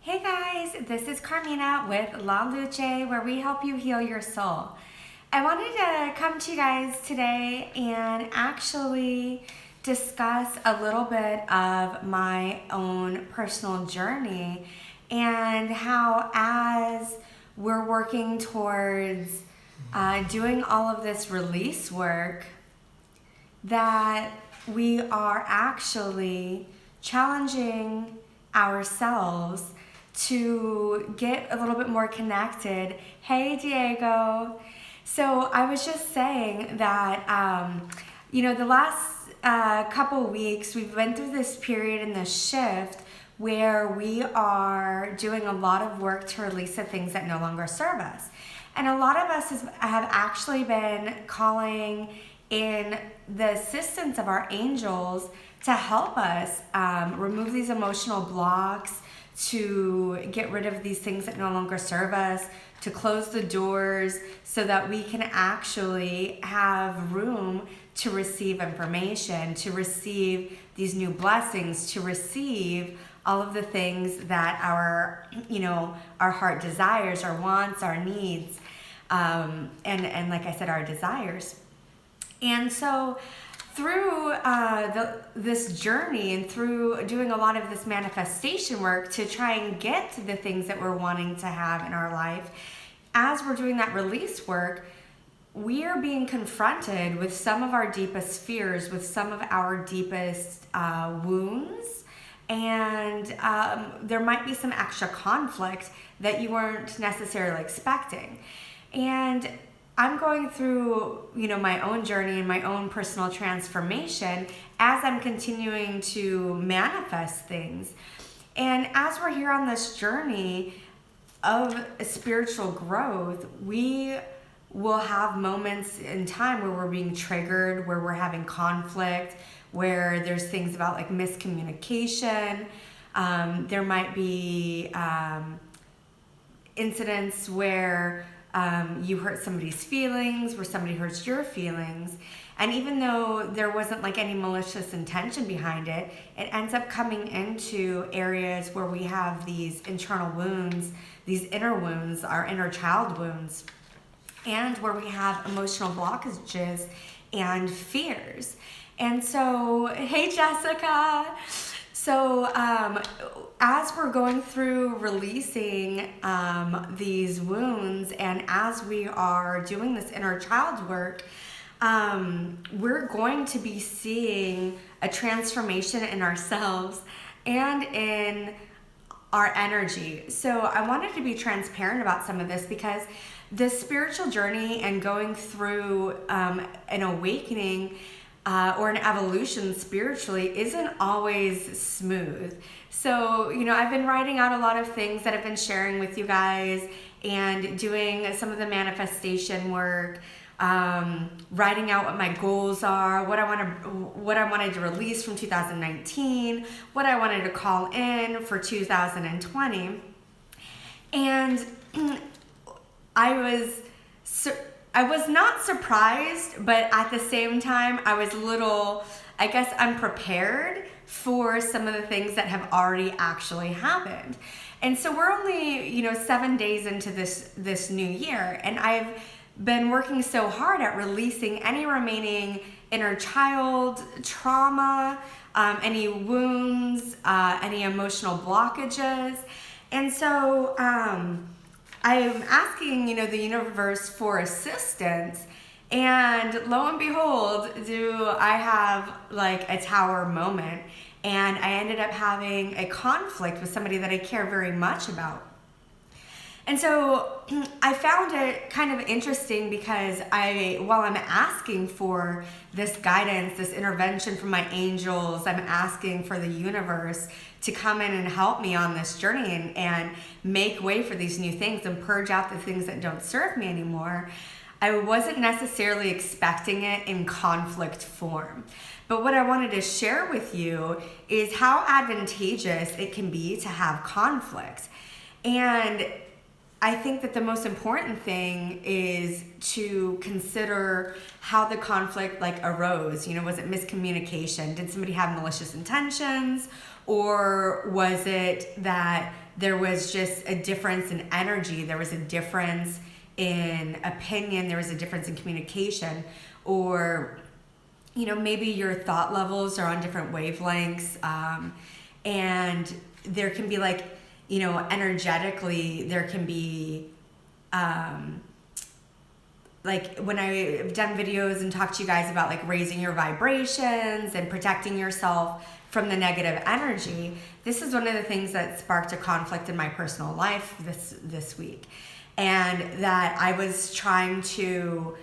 Hey guys, this is Carmina with Luce, where we help you heal your soul. I wanted to come to you guys today and actually discuss a little bit of my own personal journey and how, as we're working towards doing all of this release work, that we are actually challenging ourselves to get a little bit more connected. Hey, Diego. So I was just saying that, the last couple weeks, we've been through this period and this shift where we are doing a lot of work to release the things that no longer serve us. And a lot of us have actually been calling in the assistance of our angels to help us remove these emotional blocks, to get rid of these things that no longer serve us, to close the doors so that we can actually have room to receive information, to receive these new blessings, to receive all of the things that our heart desires, our wants, our needs, and like I said, our desires. And so through this journey and through doing a lot of this manifestation work to try and get to the things that we're wanting to have in our life, as we're doing that release work, we are being confronted with some of our deepest fears, with some of our deepest wounds, and there might be some extra conflict that you weren't necessarily expecting. And I'm going through, my own journey and my own personal transformation as I'm continuing to manifest things. And as we're here on this journey of spiritual growth, we will have moments in time where we're being triggered, where we're having conflict, where there's things about like miscommunication. There might be incidents where you hurt somebody's feelings, where somebody hurts your feelings. And even though there wasn't like any malicious intention behind it, it ends up coming into areas where we have these internal wounds, these inner wounds, our inner child wounds, and where we have emotional blockages and fears. And so, hey Jessica. So as we're going through releasing these wounds, and as we are doing this inner child work, we're going to be seeing a transformation in ourselves and in our energy. So I wanted to be transparent about some of this because the spiritual journey and going through an awakening or an evolution spiritually isn't always smooth. So, I've been writing out a lot of things that I've been sharing with you guys and doing some of the manifestation work, writing out what my goals are, what I wanted to release from 2019, what I wanted to call in for 2020. And I was not surprised, but at the same time, I was a little, unprepared for some of the things that have already actually happened. And so we're only, 7 days into this new year, and I've been working so hard at releasing any remaining inner child trauma, any wounds, any emotional blockages. And so I'm asking, the universe for assistance, and lo and behold, do I have like a tower moment, and I ended up having a conflict with somebody that I care very much about. And so I found it kind of interesting because while I'm asking for this guidance, this intervention from my angels, I'm asking for the universe to come in and help me on this journey and make way for these new things and purge out the things that don't serve me anymore. I wasn't necessarily expecting it in conflict form. But what I wanted to share with you is how advantageous it can be to have conflict. And I think that the most important thing is to consider how the conflict arose. Was it miscommunication? Did somebody have malicious intentions? Or was it that there was just a difference in energy, there was a difference in opinion, there was a difference in communication, or maybe your thought levels are on different wavelengths, and there can be like, energetically, there can be, like when I've done videos and talked to you guys about like raising your vibrations and protecting yourself from the negative energy, this is one of the things that sparked a conflict in my personal life this week. And that I was trying to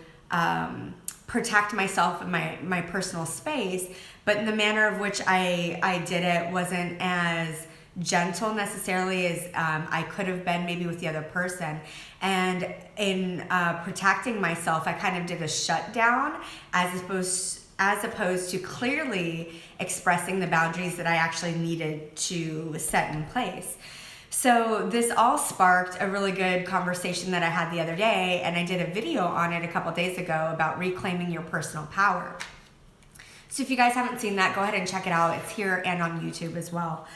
protect myself in my personal space, but in the manner of which I did it wasn't as gentle necessarily as I could have been maybe with the other person. And in protecting myself, I kind of did a shutdown as opposed to clearly expressing the boundaries that I actually needed to set in place. So this all sparked a really good conversation that I had the other day, and I did a video on it a couple days ago about reclaiming your personal power. So if you guys haven't seen that, go ahead and check it out. It's here and on YouTube as well.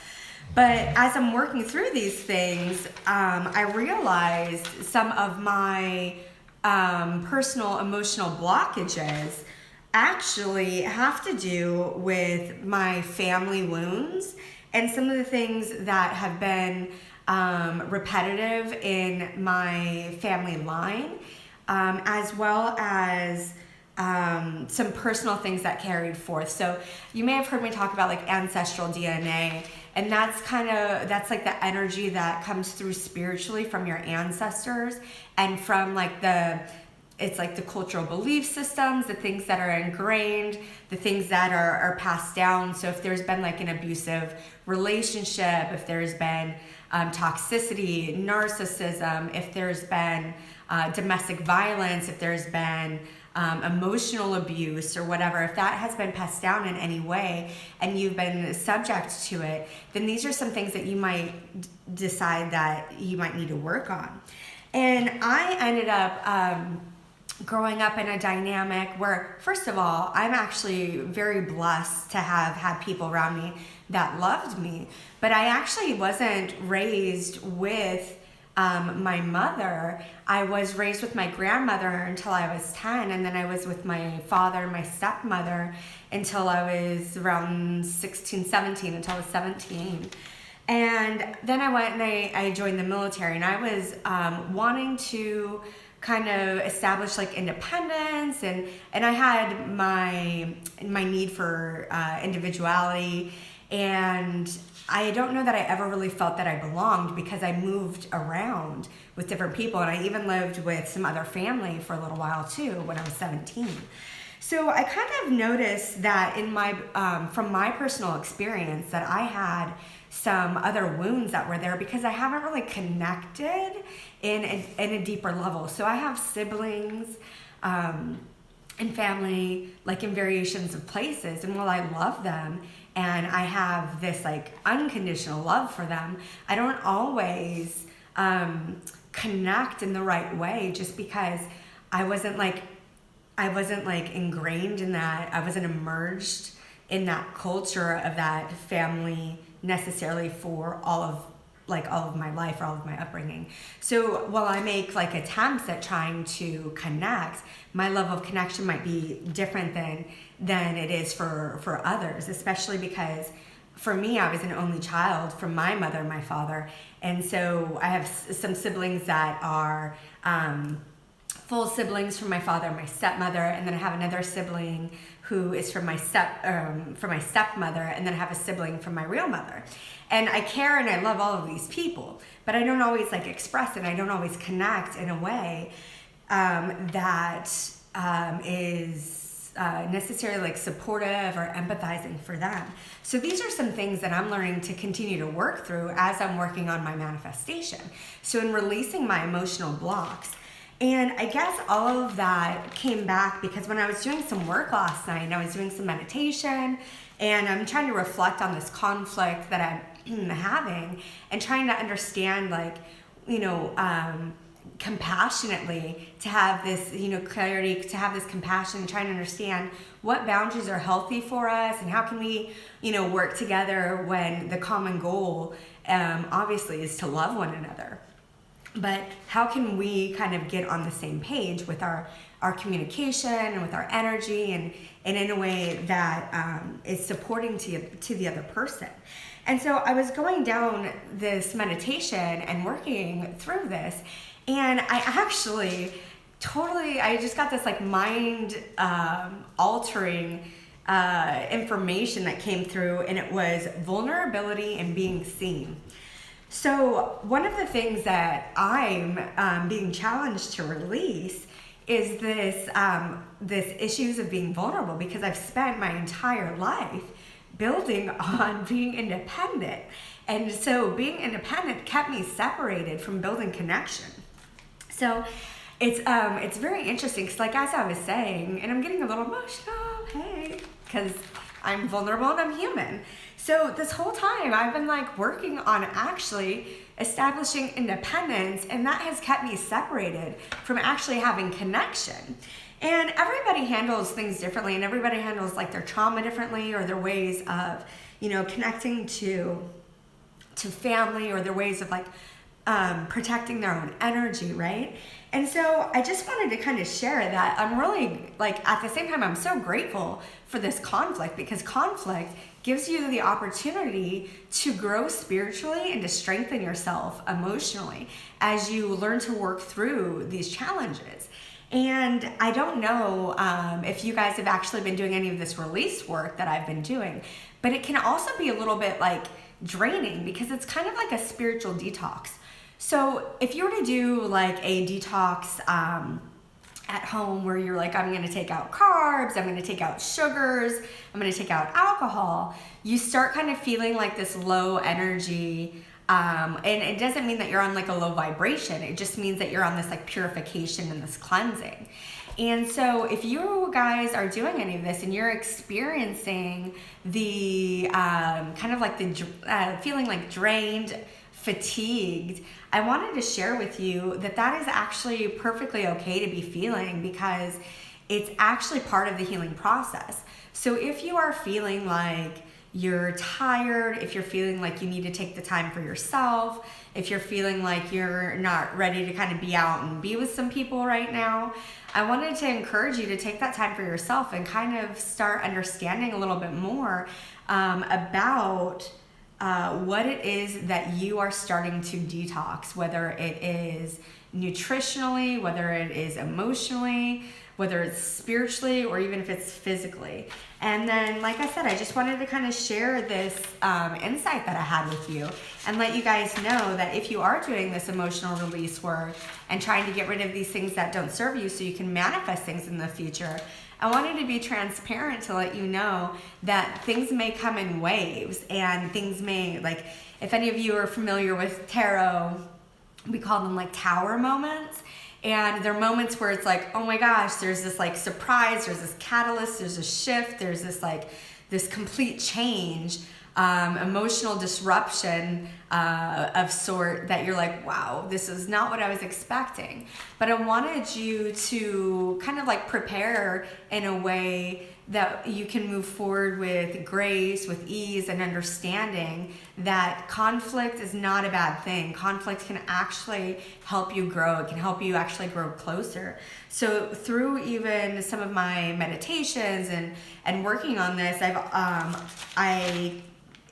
But as I'm working through these things, I realized some of my personal emotional blockages actually have to do with my family wounds and some of the things that have been repetitive in my family line, as well as some personal things that carried forth. So you may have heard me talk about like ancestral DNA, and that's like the energy that comes through spiritually from your ancestors, and from like it's like the cultural belief systems, the things that are ingrained, the things that are passed down. So if there's been like an abusive relationship, if there's been toxicity, narcissism, if there's been domestic violence, if there's been emotional abuse or whatever, if that has been passed down in any way and you've been subject to it, then these are some things that you might decide that you might need to work on. And I ended up growing up in a dynamic where, first of all, I'm actually very blessed to have had people around me that loved me, but I actually wasn't raised with my mother. I was raised with my grandmother until I was 10, and then I was with my father and my stepmother until I was around 16, 17, until I was 17. And then I went and I joined the military, and I was wanting to kind of establish like independence, and I had my need for individuality, and I don't know that I ever really felt that I belonged because I moved around with different people, and I even lived with some other family for a little while too when I was 17. So I kind of noticed that in my from my personal experience that I had some other wounds that were there because I haven't really connected in a deeper level. So I have siblings and family like in variations of places, and while I love them and I have this like unconditional love for them, I don't always connect in the right way just because I wasn't like ingrained in that. I wasn't immersed in that culture of that family necessarily for all of my life or all of my upbringing. So while I make like attempts at trying to connect, my level of connection might be different than it is for others, especially because for me, I was an only child from my mother and my father. And so I have some siblings that are full siblings from my father and my stepmother, and then I have another sibling who is from my stepmother, and then I have a sibling from my real mother. And I care and I love all of these people, but I don't always like express it. I don't always connect in a way that is necessarily like supportive or empathizing for them. So these are some things that I'm learning to continue to work through as I'm working on my manifestation. So in releasing my emotional blocks. And I guess all of that came back because when I was doing some work last night, and I was doing some meditation, and I'm trying to reflect on this conflict that I'm having and trying to understand, like, compassionately, to have this, clarity, to have this compassion, trying to understand what boundaries are healthy for us and how can we, work together when the common goal, obviously, is to love one another. But how can we kind of get on the same page with our communication and with our energy and in a way that is supporting to the other person. And so I was going down this meditation and working through this, and I actually I just got this like mind altering information that came through, and it was vulnerability and being seen. So one of the things that I'm being challenged to release is this issues of being vulnerable, because I've spent my entire life building on being independent. And so being independent kept me separated from building connection. So it's very interesting, because like as I was saying, and I'm getting a little emotional, hey, because I'm vulnerable and I'm human. So this whole time I've been like working on actually establishing independence, and that has kept me separated from actually having connection. And everybody handles things differently, and everybody handles like their trauma differently, or their ways of, connecting to family, or their ways of like protecting their own energy, right? And so I just wanted to kind of share that I'm really, like, at the same time, I'm so grateful for this conflict, because conflict gives you the opportunity to grow spiritually and to strengthen yourself emotionally as you learn to work through these challenges. And I don't know if you guys have actually been doing any of this release work that I've been doing, but it can also be a little bit like draining, because it's kind of like a spiritual detox. So if you were to do like a detox at home, where you're like, I'm going to take out carbs, I'm going to take out sugars, I'm going to take out alcohol, you start kind of feeling like this low energy. And it doesn't mean that you're on like a low vibration. It just means that you're on this like purification and this cleansing. And so if you guys are doing any of this and you're experiencing the kind of like the feeling like drained, fatigued, I wanted to share with you that that is actually perfectly okay to be feeling, because it's actually part of the healing process. So if you are feeling like you're tired, if you're feeling like you need to take the time for yourself, if you're feeling like you're not ready to kind of be out and be with some people right now, I wanted to encourage you to take that time for yourself and kind of start understanding a little bit more about what it is that you are starting to detox, whether it is nutritionally, whether it is emotionally, whether it's spiritually, or even if it's physically. And then, like I said, I just wanted to kind of share this insight that I had with you and let you guys know that if you are doing this emotional release work and trying to get rid of these things that don't serve you so you can manifest things in the future, I wanted to be transparent to let you know that things may come in waves, and things may, like, if any of you are familiar with tarot, we call them like tower moments. And they're moments where it's like, oh my gosh, there's this like surprise, there's this catalyst, there's a shift, there's this like this complete change, emotional disruption of sort, that you're like, wow, this is not what I was expecting. But I wanted you to kind of like prepare in a way that you can move forward with grace, with ease, and understanding that conflict is not a bad thing. Conflict can actually help you grow. It can help you actually grow closer. So through even some of my meditations and working on this,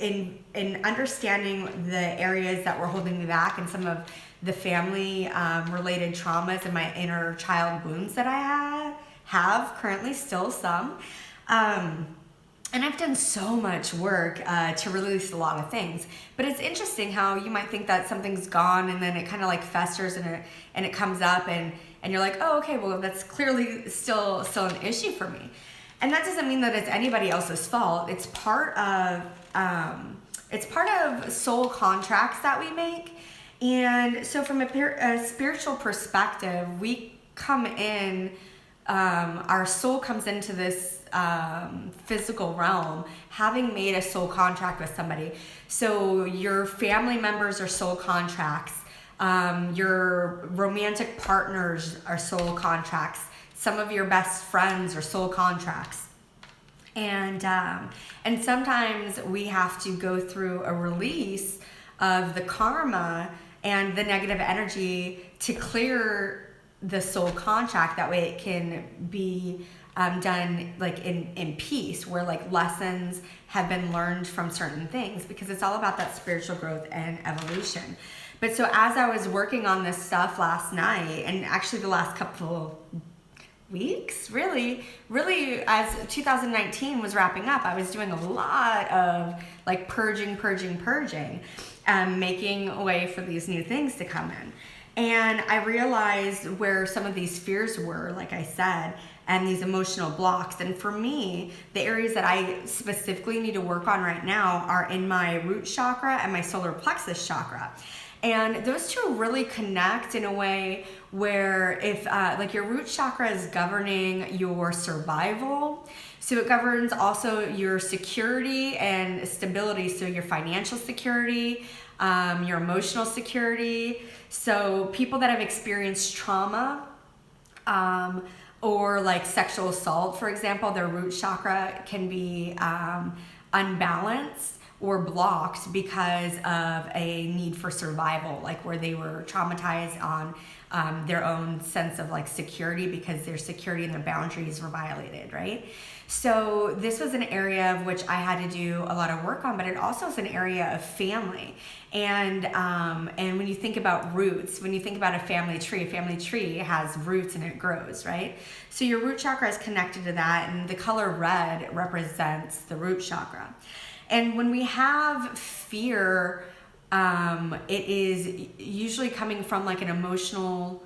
in understanding the areas that were holding me back and some of the family related traumas and my inner child wounds that I have currently, still some. And I've done so much work to release a lot of things. But it's interesting how you might think that something's gone, and then it kind of like festers and it comes up, and you're like, oh, okay, well, that's clearly still an issue for me. And that doesn't mean that it's anybody else's fault. It's part of soul contracts that we make. And so from a spiritual perspective, we come in, our soul comes into this physical realm having made a soul contract with somebody. So your family members are soul contracts. Your romantic partners are soul contracts. Some of your best friends are soul contracts. And sometimes we have to go through a release of the karma and the negative energy to clear the soul contract. That way it can be done like in peace, where like lessons have been learned from certain things, because it's all about that spiritual growth and evolution. But so as I was working on this stuff last night, and actually the last couple weeks, really as 2019 was wrapping up, I was doing a lot of like purging, making way for these new things to come in. And I realized where some of these fears were, like I said, and these emotional blocks. And for me, the areas that I specifically need to work on right now are in my root chakra and my solar plexus chakra. And those two really connect in a way where if like your root chakra is governing your survival, so it governs also your security and stability, so your financial security, your emotional security. So people that have experienced trauma, or like sexual assault, for example, their root chakra can be unbalanced or blocked because of a need for survival, like where they were traumatized on their own sense of like security, because their security and their boundaries were violated, right? So this was an area of which I had to do a lot of work on, but it also is an area of family. And when you think about roots, when you think about a family tree has roots and it grows, right? So your root chakra is connected to that, and the color red represents the root chakra. And when we have fear, it is usually coming from like an emotional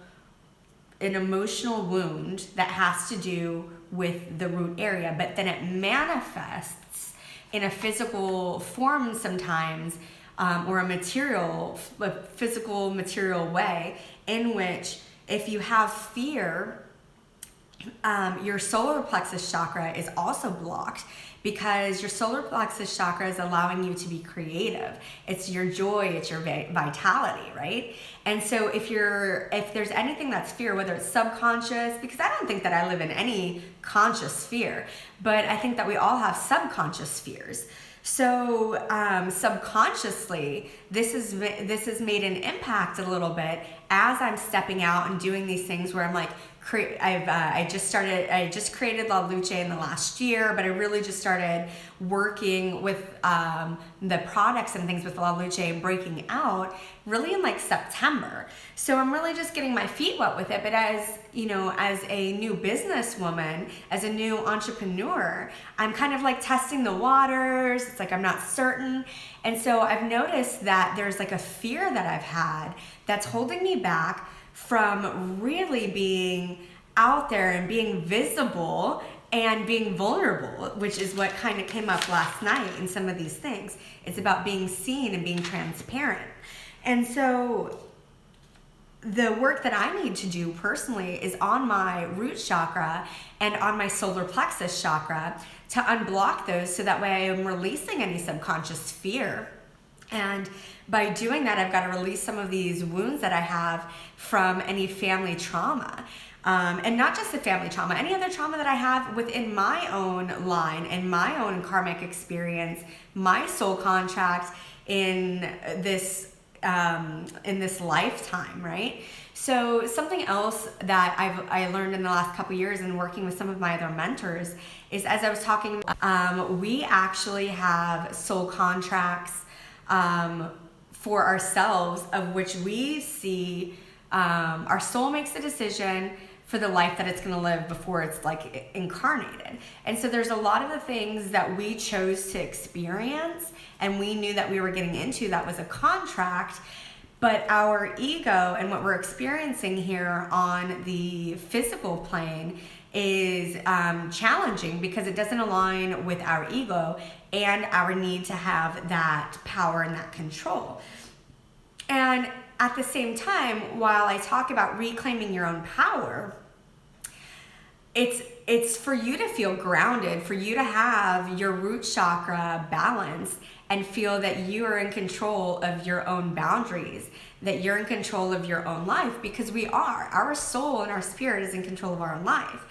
wound that has to do with the root area, but then it manifests in a physical form sometimes, or a physical material way, in which if you have fear, your solar plexus chakra is also blocked, because your solar plexus chakra is allowing you to be creative. It's your joy, it's your vitality, right? And so if there's anything that's fear, whether it's subconscious, because I don't think that I live in any conscious fear, but I think that we all have subconscious fears. So subconsciously, this has made an impact a little bit as I'm stepping out and doing these things where I'm like, I just created La Luce in the last year, but I really just started working with the products and things with La Luce and breaking out really in like September. So I'm really just getting my feet wet with it. But as you know, as a new businesswoman, as a new entrepreneur, I'm kind of like testing the waters. It's like I'm not certain. And so I've noticed that there's like a fear that I've had that's holding me back from really being out there and being visible and being vulnerable, which is what kind of came up last night in some of these things. It's about being seen and being transparent. And so the work that I need to do personally is on my root chakra and on my solar plexus chakra to unblock those, so that way I am releasing any subconscious fear. And by doing that, I've got to release some of these wounds that I have from any family trauma. And not just the family trauma, any other trauma that I have within my own line and my own karmic experience, my soul contract in this lifetime, right? So something else that I learned in the last couple years in working with some of my other mentors is, as I was talking, we actually have soul contracts for ourselves, of which we see our soul makes the decision for the life that it's going to live before it's like incarnated. And so there's a lot of the things that we chose to experience and we knew that we were getting into that was a contract, but our ego and what we're experiencing here on the physical plane is challenging, because it doesn't align with our ego and our need to have that power and that control. And at the same time, while I talk about reclaiming your own power, it's for you to feel grounded, for you to have your root chakra balanced and feel that you are in control of your own boundaries, that you're in control of your own life, because we are. Our soul and our spirit is in control of our own life.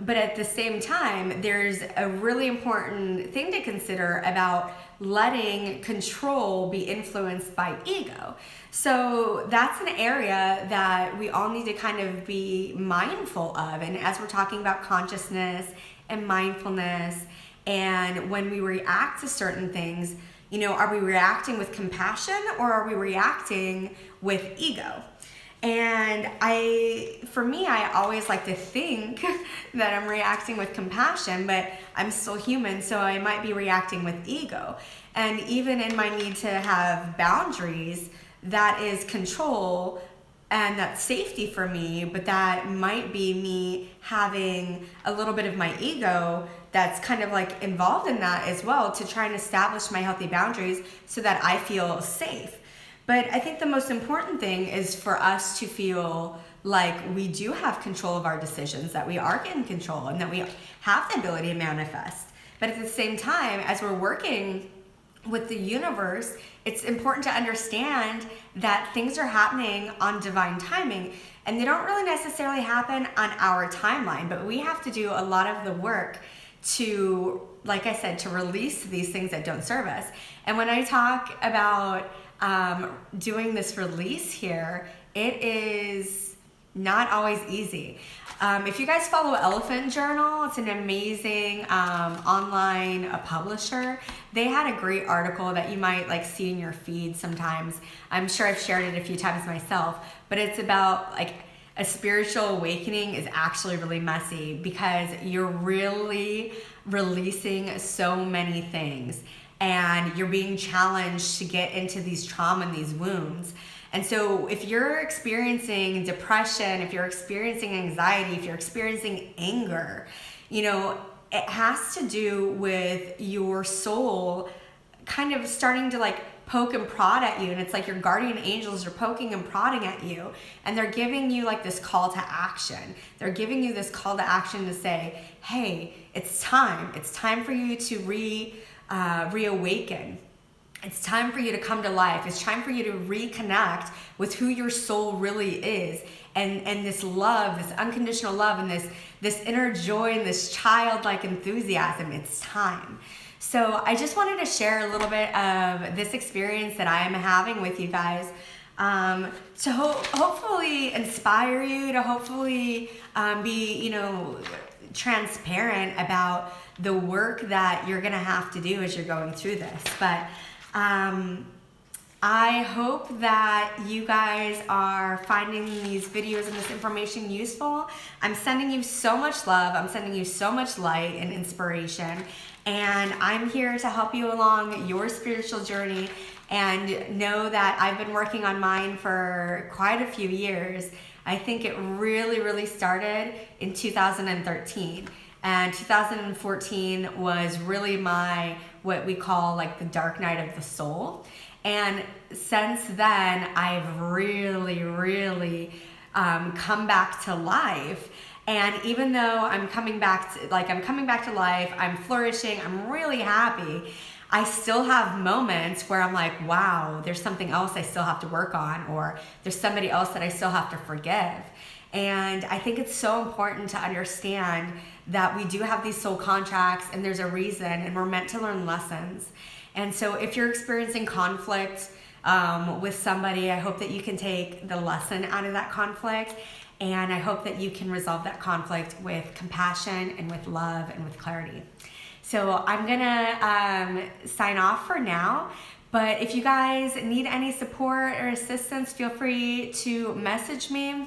But at the same time, there's a really important thing to consider about letting control be influenced by ego. So that's an area that we all need to kind of be mindful of. And as we're talking about consciousness and mindfulness, and when we react to certain things, you know, are we reacting with compassion or are we reacting with ego? And for me, I always like to think that I'm reacting with compassion, but I'm still human, so I might be reacting with ego. And even in my need to have boundaries, that is control and that's safety for me, but that might be me having a little bit of my ego that's kind of like involved in that as well, to try and establish my healthy boundaries so that I feel safe. But I think the most important thing is for us to feel like we do have control of our decisions, that we are in control, and that we have the ability to manifest. But at the same time, as we're working with the universe, it's important to understand that things are happening on divine timing, and they don't really necessarily happen on our timeline, but we have to do a lot of the work to, like I said, to release these things that don't serve us. And when I talk about doing this release here, it is not always easy. If you guys follow Elephant Journal, it's an amazing online publisher. They had a great article that you might like see in your feed sometimes. I'm sure I've shared it a few times myself, but it's about like a spiritual awakening is actually really messy because you're really releasing so many things. And you're being challenged to get into these trauma and these wounds. And so if you're experiencing depression, if you're experiencing anxiety, if you're experiencing anger, you know, it has to do with your soul kind of starting to like poke and prod at you. And it's like your guardian angels are poking and prodding at you. And they're giving you like this call to action. They're giving you this call to action to say, hey, it's time. It's time for you to reawaken. It's time for you to come to life. It's time for you to reconnect with who your soul really is, and this love, this unconditional love, and this inner joy and this childlike enthusiasm. It's time. So I just wanted to share a little bit of this experience that I am having with you guys, to hopefully inspire you, to hopefully be, you know, transparent about the work that you're gonna have to do as you're going through this. But I hope that you guys are finding these videos and this information useful. I'm sending you so much love. I'm sending you so much light and inspiration. And I'm here to help you along your spiritual journey. And know that I've been working on mine for quite a few years. I think it really started in 2013. And 2014 was really my, what we call like the dark night of the soul. And since then, I've really come back to life. And even though I'm coming back to life, I'm flourishing, I'm really happy, I still have moments where I'm like, wow, there's something else I still have to work on, or there's somebody else that I still have to forgive. And I think it's so important to understand that we do have these soul contracts, and there's a reason, and we're meant to learn lessons. And so if you're experiencing conflict with somebody, I hope that you can take the lesson out of that conflict, and I hope that you can resolve that conflict with compassion and with love and with clarity. So I'm gonna sign off for now. But if you guys need any support or assistance, feel free to message me.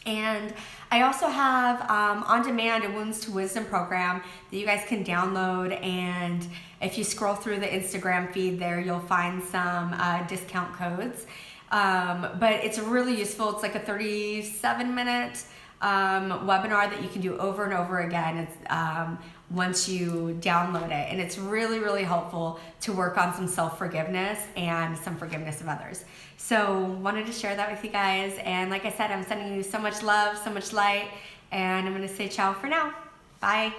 And I also have on demand a Wounds to Wisdom program that you guys can download, and if you scroll through the Instagram feed there, you'll find some discount codes. But it's really useful. It's like a 37-minute webinar that you can do over and over again. It's once you download it, and it's really helpful to work on some self-forgiveness and some forgiveness of others. So wanted to share that with you guys, and like I said, I'm sending you so much love, so much light, and I'm gonna say ciao for now. Bye.